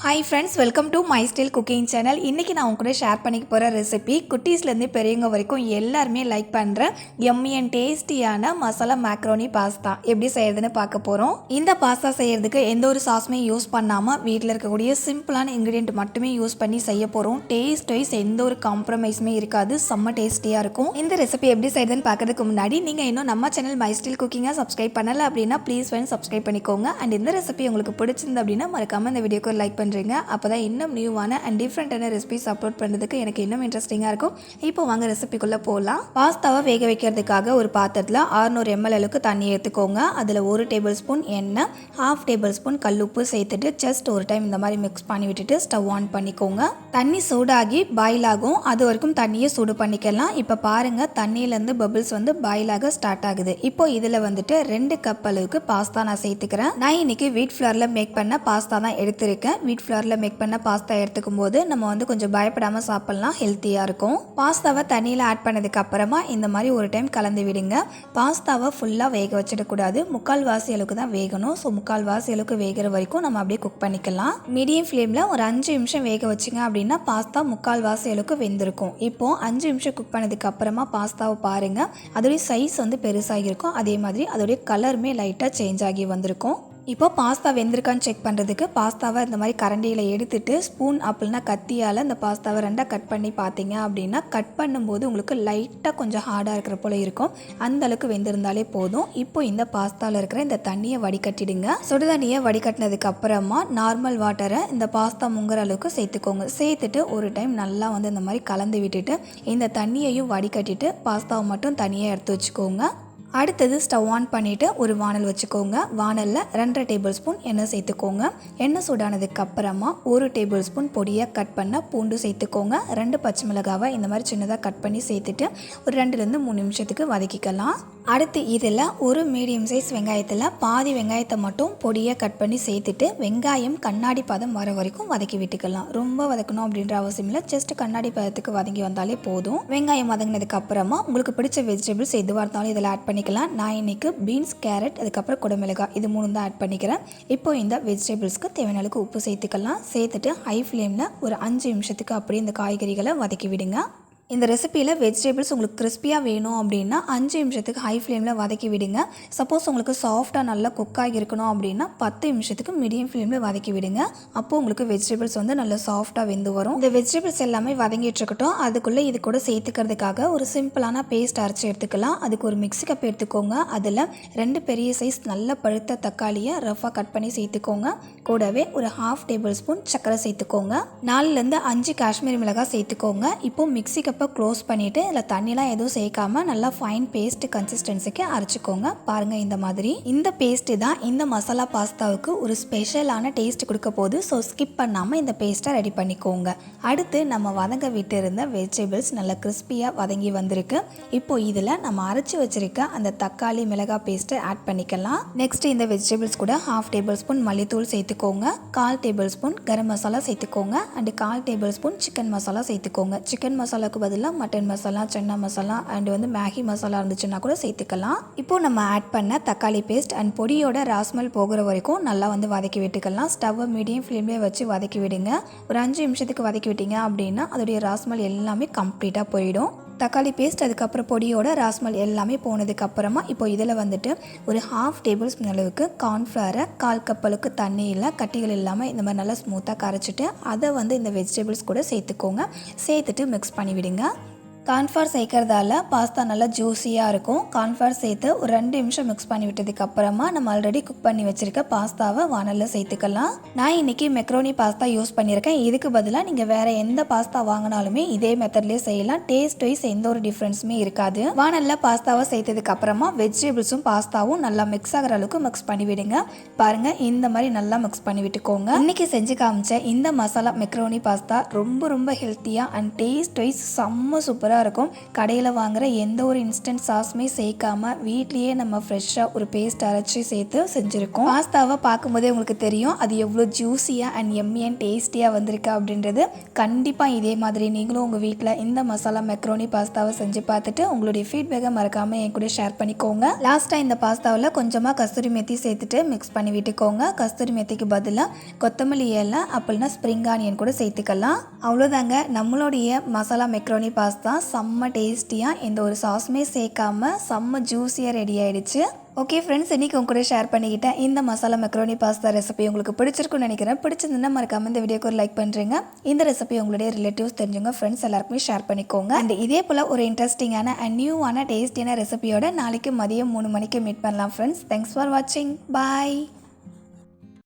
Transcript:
Hi friends, welcome to my style cooking channel. இன்னைக்கு நான் உங்க கூட ஷேர் பண்ணிக்க போற ரெசிபி குட்டீஸ்ல இருந்து பெரியவங்க வரைக்கும் எல்லாரும் லைக் பண்ற yummy and டேஸ்டியான மசாலா macaroni பாஸ்தா எப்படி செய்யறதுன்னு பார்க்க போறோம். இந்த பாஸ்தா செய்யறதுக்கு எந்த ஒரு சாஸ்மே யூஸ் பண்ணாம வீட்ல இருக்கக்கூடிய சிம்பிளான இன்கிரிடியன்ட் மட்டுமே யூஸ் பண்ணி செய்ய போறோம். டேஸ்ட் வைஸ் எந்த ஒரு காம்ப்ரமைஸுமே இருக்காது. செம்ம டேஸ்டியா இருக்கும். இந்த ரெசிபி எப்படி செய்யறதுன்னு பார்க்கிறதுக்கு முன்னாடி நீங்க இன்னும் நம்ம சேனல் மை ஸ்டைல் குக்கிங்கை சப்ஸ்கிரைப் பண்ணல அப்படின்னா ப்ளீஸ் ஃப்ரெண்ட்ஸ் சப்ஸ்கிரைப் பண்ணிக்கோங்க. அண்ட் இந்த ரெசிபி உங்களுக்கு பிடிச்சிருந்தது அப்படின்னா மறக்காம இந்த வீடியோக்கு லைக் பண்ணுறீங்க. அப்போ தான் இன்னும் நியூவான அண்ட் டிஃப்ரெண்ட்டான ரெசிபிஸ் அப்லோட் பண்ணுறதுக்கு எனக்கு இன்னும் இன்ட்ரெஸ்டிங்காக இருக்கும். இப்போ வாங்க ரெசிபிக்குள்ளே போகலாம். பாஸ்தாவை வேக வைக்கிறதுக்காக ஒரு பாத்திரத்தில் 600 ml அளவுக்கு தண்ணி எடுத்துக்கோங்க. அதில் 1 டேபிள் ஸ்பூன் எண்ணெய், 1/2 டேபிள் ஸ்பூன் கல்லுப்பு சேர்த்துட்டு ஜஸ்ட் ஒரு டைம் இந்த மாதிரி மிக்ஸ் பண்ணி விட்டுட்டு ஸ்டவ் ஆன் பண்ணிக்கோங்க. தண்ணி சூடாகி பாயில் ஆகும். அது வரைக்கும் தண்ணியை சூடு பண்ணிக்கலாம். இப்போ பாருங்கள், தண்ணியிலேருந்து பபிள்ஸ் வந்து பாயில் ஆக ஸ்டார்ட் ஆகுது. இப்போ இதில் வந்துட்டு 2 கப் அளவுக்கு பாஸ்தா நான் சேர்த்துக்கிறேன். நான் இன்னைக்கு வீட் ஃப்ளோரில் மேக் பண்ண பாஸ்தா தான் எடுத்திருக்கேன். வீட் ஃப்ளோரில் மேக் பண்ண பாஸ்தா எடுத்துக்கும் போது நம்ம வந்து கொஞ்சம் பயப்படாமல் சாப்பிட்லாம், ஹெல்த்தியாக இருக்கும். பாஸ்தாவை தண்ணியில் ஆட் பண்ணதுக்கு அப்புறமா இந்த மாதிரி ஒரு டைம் கலந்து விடுங்க. பாஸ்தாவை ஃபுல்லாக வேக வச்சிடக்கூடாது, 3/4 அளவுக்கு தான் வேகணும். ஸோ 3/4 அளவுக்கு வேகிற வரைக்கும் நம்ம அப்படியே குக் பண்ணிக்கலாம். மீடியம் ஃப்ளேமில் ஒரு 5 நிமிஷம் வேக வச்சிங்க அப்படின்னா பாஸ்தா 3/4 அளவுக்கு வெந்திருக்கும். இப்போ 5 நிமிஷம் குக் பண்ணதுக்கு அப்புறமா பாஸ்தாவை பாருங்கள், அதோடைய சைஸ் வந்து பெருசாகி இருக்கும். அதே மாதிரி அதோடைய கலருமே லைட்டாக சேஞ்ச் ஆகி வந்திருக்கும். இப்போ பாஸ்தா வெந்திருக்கான்னு செக் பண்ணுறதுக்கு பாஸ்தாவை இந்த மாதிரி கரண்டியில் எடுத்துட்டு ஸ்பூன் அப்படின்னா கத்தியால் இந்த பாஸ்தாவை 2 கட் பண்ணி பார்த்தீங்க அப்படின்னா கட் பண்ணும்போது உங்களுக்கு லைட்டாக கொஞ்சம் ஹார்டாக இருக்கிற போல இருக்கும். அந்த அளவுக்கு வெந்திருந்தாலே போதும். இப்போ இந்த பாஸ்தாவில் இருக்கிற இந்த தண்ணியை வடிகட்டிடுங்க. சுடு தண்ணியை வடிகட்டினதுக்கு அப்புறமா நார்மல் வாட்டரை இந்த பாஸ்தா முங்குற அளவுக்கு சேர்த்துக்கோங்க. சேர்த்துட்டு ஒரு டைம் நல்லா வந்து இந்த மாதிரி கலந்து விட்டுட்டு இந்த தண்ணியையும் வடிகட்டிட்டு பாஸ்தாவை மட்டும் தனியாக எடுத்து வச்சுக்கோங்க. அடுத்தது ஸ்டவ் ஆன் பண்ணிவிட்டு ஒரு வானல் வச்சுக்கோங்க. வானலில் 2.5 டேபிள் ஸ்பூன் எண்ணெய் சேர்த்துக்கோங்க. எண்ணெய் சூடானதுக்கு அப்புறமா 1 டேபிள் ஸ்பூன் பொடியாக கட் பண்ண பூண்டு சேர்த்துக்கோங்க. 2 பச்சை மிளகாவை இந்த மாதிரி சின்னதாக கட் பண்ணி சேர்த்துட்டு ஒரு 2லேருந்து 3 நிமிஷத்துக்கு வதக்கிக்கலாம். அடுத்து இதில் ஒரு மீடியம் சைஸ் வெங்காயத்தில் பாதி வெங்காயத்தை மட்டும் பொடியாக கட் பண்ணி சேர்த்துட்டு வெங்காயம் கண்ணாடி பதம் வர வரைக்கும் வதக்கி விட்டுக்கலாம். ரொம்ப வதக்கணும் அப்படின்ற அவசியம் இல்லை, ஜஸ்ட் கண்ணாடி பதத்துக்கு வதங்கி வந்தாலே போதும். வெங்காயம் வதங்கினதுக்கு அப்புறமா உங்களுக்கு பிடிச்ச வெஜிடபிள்ஸ் எதுவாக இருந்தாலும் இதில் ஆட் பண்ணிக்கலாம். நான் இன்னைக்கு பீன்ஸ், கேரட், அதுக்கப்புறம் குடமிளகாய் இது 3 தான் ஆட் பண்ணிக்கிறேன். இப்போ இந்த வெஜிடபிள்ஸ்க்கு தேவையான அளவுக்கு உப்பு சேர்த்துக்கலாம். சேர்த்துட்டு ஹை ஃப்ளேமில் ஒரு 5 நிமிஷத்துக்கு அப்படியே இந்த காய்கறிகளை வதக்கி விடுங்க. இந்த ரெசிப்பியில் வெஜிடபிள்ஸ் உங்களுக்கு கிறிஸ்பியாக வேணும் அப்படின்னா 5 நிமிஷத்துக்கு ஹை ஃப்ளேமில் வதக்கி விடுங்க. சப்போஸ் உங்களுக்கு சாஃப்டாக நல்லா குக்காகி இருக்கணும் அப்படின்னா 10 நிமிஷத்துக்கு மீடியம் ஃப்ளேமில் வதக்கி விடுங்க. அப்போது உங்களுக்கு வெஜிடபிள்ஸ் வந்து நல்லா சாஃப்டாக வெந்து வரும். இந்த வெஜிடபிள்ஸ் எல்லாமே வதங்கிட்டு இருக்கட்டும். அதுக்குள்ளே இது கூட சேர்த்துக்கிறதுக்காக ஒரு சிம்பிளான பேஸ்ட் அரைச்சி எடுத்துக்கலாம். அதுக்கு ஒரு மிக்ஸி கப் எடுத்துக்கோங்க. அதில் 2 பெரிய சைஸ் நல்ல பழுத்த தக்காளியை ரஃபாக கட் பண்ணி சேர்த்துக்கோங்க. கூடவே ஒரு 1/2 டேபிள் ஸ்பூன் சர்க்கரை சேர்த்துக்கோங்க. 4லேருந்து 5 காஷ்மீரி மிளகாய் சேர்த்துக்கோங்க. இப்போ மிக்ஸி கப் க்ளோஸ் பண்ணிவிட்டு இதில் தண்ணிலாம் எதுவும் சேர்க்காம நல்லா ஃபைன் பேஸ்ட் கன்சிஸ்டன்சிக்கு அரைச்சிக்கோங்க. பாருங்கள், இந்த மாதிரி இந்த பேஸ்ட்டு தான் இந்த மசாலா பாஸ்தாவுக்கு ஒரு ஸ்பெஷலான டேஸ்ட் கொடுக்க போகுது. ஸோ ஸ்கிப் பண்ணாமல் இந்த பேஸ்ட்டை ரெடி பண்ணிக்கோங்க. அடுத்து நம்ம வதங்க விட்டு இருந்த வெஜிடபிள்ஸ் நல்லா கிறிஸ்பியாக வதங்கி வந்திருக்கு. இப்போ இதில் நம்ம அரைச்சி வச்சிருக்க அந்த தக்காளி மிளகாய் பேஸ்ட்டை ஆட் பண்ணிக்கலாம். நெக்ஸ்ட் இந்த வெஜிடபிள்ஸ் கூட 1/2 டேபிள் ஸ்பூன் மல்லித்தூள் சேர்த்துக்கோங்க. 1/4 டேபிள் ஸ்பூன் கரம் மசாலா சேர்த்துக்கோங்க. And 1/4 table spoon chicken masala சேர்த்துக்கோங்க. சிக்கன் மசாலாவுக்கு பதிலாக மட்டன் மசாலா, சன்னா மசாலா அண்ட் வந்து மேகி மசாலா இருந்துச்சுன்னா கூட சேர்த்துக்கலாம். இப்போ நம்ம ஆட் பண்ண தக்காளி பேஸ்ட் அண்ட் பொடியோட ராஸ்மல் போகிற வரைக்கும் நல்லா வந்து வதக்கி விட்டுக்கலாம். ஸ்டவ்வை மீடியம் ஃப்ளேம்லேயே வச்சு வதக்கி விடுங்க. ஒரு 5 நிமிஷத்துக்கு வதக்கி விட்டீங்க அப்படின்னா அதோடைய ராஸ்மல் எல்லாமே கம்ப்ளீட்டாக போயிடும். தக்காளி பேஸ்ட் அதுக்கப்புறம் பொடியோட ராஸ்மல் எல்லாமே போனதுக்கு அப்புறமா இப்போ இதில் வந்துட்டு ஒரு 1/2 டேபிள் ஸ்பூன் அளவுக்கு கார்ன்ஃப்ளவரை 1/4 கப் அளவுக்கு தண்ணியில் கட்டிகள் இல்லாமல் இந்த மாதிரி நல்லா ஸ்மூத்தாக கரைச்சிட்டு அதை வந்து இந்த வெஜிடபிள்ஸ் கூட சேர்த்துக்கோங்க. சேர்த்துட்டு மிக்ஸ் பண்ணி விடுங்க. கார்ன்ஃப்ளவர் சேர்க்கறதால பாஸ்தா நல்லா ஜூஸியாக இருக்கும். கார்ன்ஃப்ளவர் சேர்த்து ஒரு 2 நிமிஷம் மிக்ஸ் பண்ணி விட்டதுக்கு அப்புறமா நம்ம ஆல்ரெடி குக் பண்ணி வச்சிருக்க பாஸ்தாவை வானலில் சேர்த்துக்கலாம். நான் இன்னைக்கு மெக்ரோனி பாஸ்தா யூஸ் பண்ணியிருக்கேன். இதுக்கு பதிலாக நீங்கள் வேற எந்த பாஸ்தா வாங்கினாலுமே இதே மெத்தட்லேயே செய்யலாம். டேஸ்ட் வைஸ் எந்த ஒரு டிஃப்ரென்ஸுமே இருக்காது. வானலில் பாஸ்தாவை சேர்த்ததுக்கு அப்புறமா வெஜிடபிள்ஸும் பாஸ்தாவும் நல்லா மிக்ஸ் ஆகிற அளவுக்கு மிக்ஸ் பண்ணி விடுங்க. பாருங்க, இந்த மாதிரி நல்லா மிக்ஸ் பண்ணி விட்டுக்கோங்க. இன்னைக்கு செஞ்சு காமிச்ச இந்த மசாலா மெக்ரோனி பாஸ்தா ரொம்ப ரொம்ப ஹெல்த்தியாக அண்ட் டேஸ்ட் வைஸ் செம்ம சூப்பராக சூப்பராக இருக்கும். கடையில் வாங்குகிற எந்த ஒரு இன்ஸ்டன்ட் சாஸுமே சேர்க்காம வீட்லேயே நம்ம ஃப்ரெஷ்ஷாக ஒரு பேஸ்ட் அரைச்சி சேர்த்து செஞ்சுருக்கோம். பாஸ்தாவை பார்க்கும்போதே உங்களுக்கு தெரியும் அது எவ்வளோ ஜூஸியாக அண்ட் எம்மி அண்ட் டேஸ்டியாக வந்திருக்கு அப்படின்றது. கண்டிப்பாக இதே மாதிரி நீங்களும் உங்கள் வீட்டில் இந்த மசாலா மெக்ரோனி பாஸ்தாவை செஞ்சு பார்த்துட்டு உங்களுடைய ஃபீட்பேக்கை மறக்காமல் என் கூட ஷேர் பண்ணிக்கோங்க. லாஸ்ட்டாக இந்த பாஸ்தாவில் கொஞ்சமாக கஸ்தூரி மெத்தி சேர்த்துட்டு மிக்ஸ் பண்ணி விட்டுக்கோங்க. கஸ்தூரி மெத்திக்கு பதிலாக கொத்தமல்லி இலை அப்படின்னா ஸ்ப்ரிங் ஆனியன் கூட சேர்த்துக்கலாம். அவ்வளோதாங்க, நம்மளுடைய மசாலா மெக்ரோனி பாஸ்தா செம்ம டேஸ்டியாக எந்த ஒரு சாஸுமே சேர்க்காம செம்ம ஜூஸியாக ரெடி ஆகிடுச்சு. ஓகே ஃப்ரெண்ட்ஸ், இன்றைக்கி உங்க கூட ஷேர் பண்ணிக்கிட்டேன் இந்த மசாலா மெக்ரோனி பாஸ்தா ரெசிபி உங்களுக்கு பிடிச்சிருக்குன்னு நினைக்கிறேன். பிடிச்சிருந்தா மறக்காம இந்த வீடியோக்கு ஒரு லைக் பண்ணுறீங்க. இந்த ரெசிபி உங்களுடைய ரிலேட்டிவ்ஸ் தெரிஞ்சவங்க ஃப்ரெண்ட்ஸ் எல்லாருக்குமே ஷேர் பண்ணிக்கோங்க. அண்ட் இதே போல் ஒரு இன்ட்ரெஸ்டிங்கான அண்ட் நியூவான டேஸ்டியான ரெசிபியோட நாளைக்கு மதியம் 3 மணிக்கு மீட் பண்ணலாம் ஃப்ரெண்ட்ஸ். தேங்க்ஸ் ஃபார் வாட்சிங். பாய்.